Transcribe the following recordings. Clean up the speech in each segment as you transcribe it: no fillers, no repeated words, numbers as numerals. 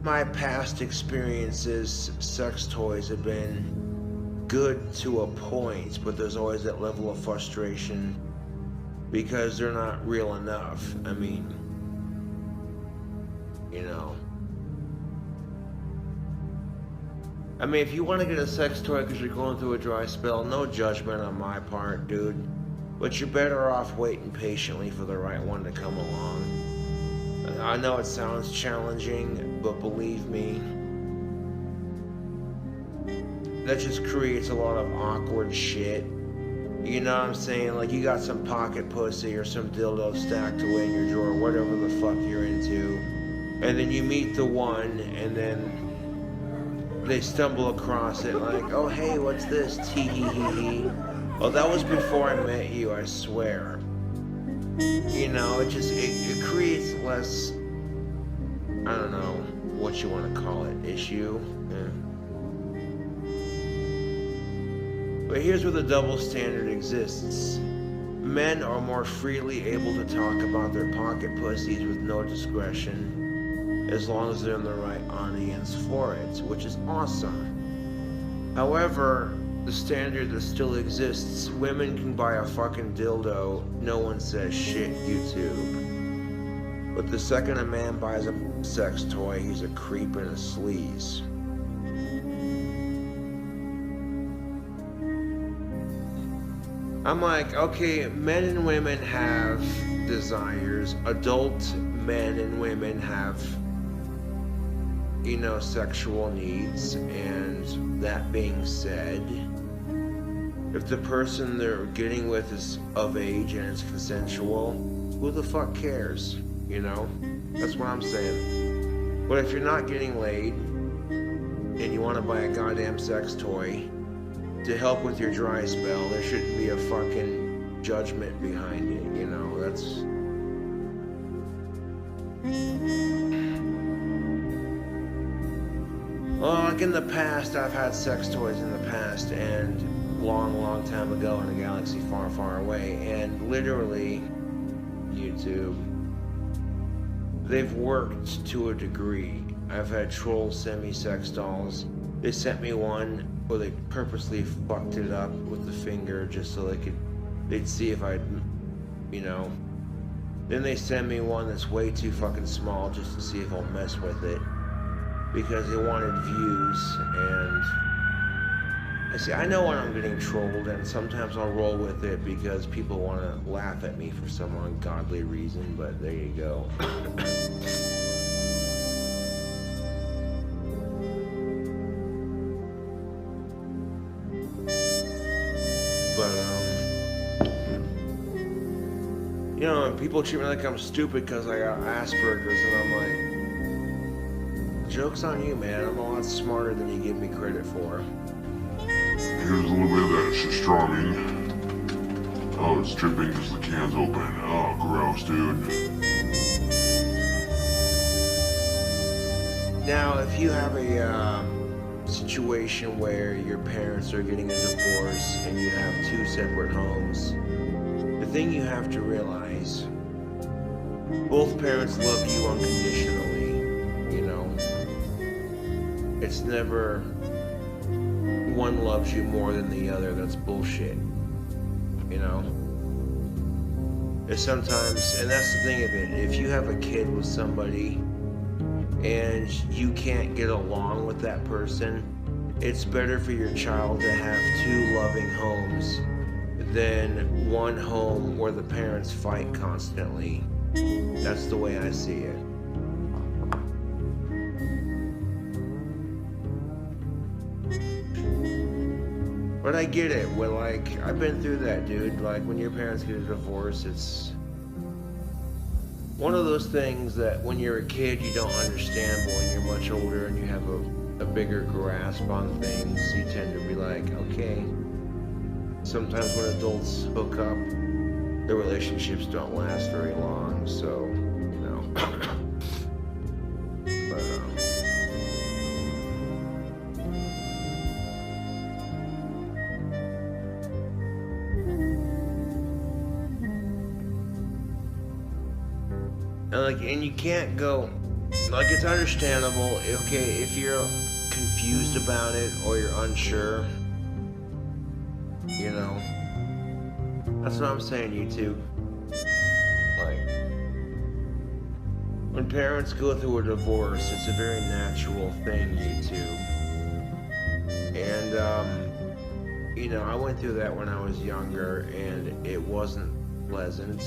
my past experiences, sex toys have been good to a point, but there's always that level of frustration because they're not real enough. I mean, you know. I mean, if you want to get a sex toy because you're going through a dry spell, no judgment on my part, dude. But you're better off waiting patiently for the right one to come along. I know it sounds challenging, but believe me, that just creates a lot of awkward shit. You know what I'm saying? Like, you got some pocket pussy or some dildo stacked away in your drawer, whatever the fuck you're into. And then you meet the one, and then they stumble across it like, oh hey, what's this? Tee hee hee hee. Oh, that was before I met you, I swear. You know, it creates less, I don't know what you want to call it, issue. But here's where the double standard exists. Men are more freely able to talk about their pocket pussies with no discretion, as long as they're in the right audience for it, which is awesome. However, the standard that still exists, women can buy a fucking dildo, no one says shit, YouTube. But the second a man buys a sex toy, he's a creep and a sleaze. I'm like, okay, men and women have desires, adult men and women have, you know, sexual needs, and that being said, if the person they're getting with is of age and it's consensual, who the fuck cares, you know? That's what I'm saying. But if you're not getting laid, and you want to buy a goddamn sex toy to help with your dry spell, there shouldn't be a fucking judgment behind it, you know? That's... Well, like in the past, I've had sex toys in the past, and long time ago in a galaxy far away, and literally, YouTube, they've worked to a degree. I've had troll semi-sex dolls. They sent me one where they purposely fucked it up with the finger just so they'd see if I'd, you know. Then they send me one that's way too fucking small just to see if I'll mess with it, because they wanted views. And I see, I know when I'm getting trolled, and sometimes I'll roll with it because people want to laugh at me for some ungodly reason, but there you go. You know, people treat me like I'm stupid because I got Asperger's, and I'm like, joke's on you, man. I'm a lot smarter than you give me credit for. Here's a little bit of that Strastroming. Oh, it's dripping because the can's open. Oh, gross, dude. Now, if you have a situation where your parents are getting a divorce and you have two separate homes, the thing you have to realize, both parents love you unconditionally, you know. It's never one loves you more than the other. That's bullshit, you know. It's sometimes, and that's the thing of it, if you have a kid with somebody and you can't get along with that person, it's better for your child to have two loving homes than one home where the parents fight constantly. That's the way I see it. But I get it. Well, like, I've been through that, dude. Like, when your parents get a divorce, it's one of those things that when you're a kid you don't understand, but when you're much older and you have a bigger grasp on things, you tend to be like, okay. Sometimes when adults hook up, the relationships don't last very long, so, you know. But, and you can't go, Like, it's understandable, okay, if you're confused about it or you're unsure, you know. That's what I'm saying, YouTube. Like, when parents go through a divorce, it's a very natural thing, YouTube. And, you know, I went through that when I was younger, and it wasn't pleasant.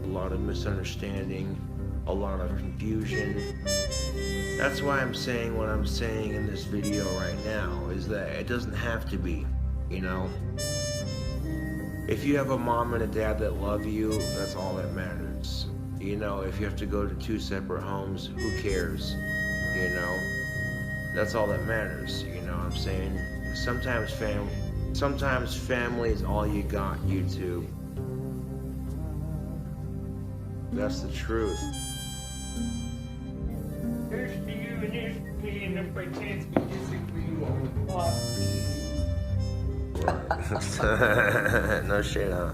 A lot of misunderstanding, a lot of confusion. That's why I'm saying what I'm saying in this video right now, is that it doesn't have to be, you know. If you have a mom and a dad that love you, that's all that matters. You know, if you have to go to 2 separate homes, who cares? You know, that's all that matters. You know what I'm saying? Sometimes family is all you got, YouTube. That's the truth. Here's to you and here's to me, and if by chance we disagree, what would plot? No shit, huh?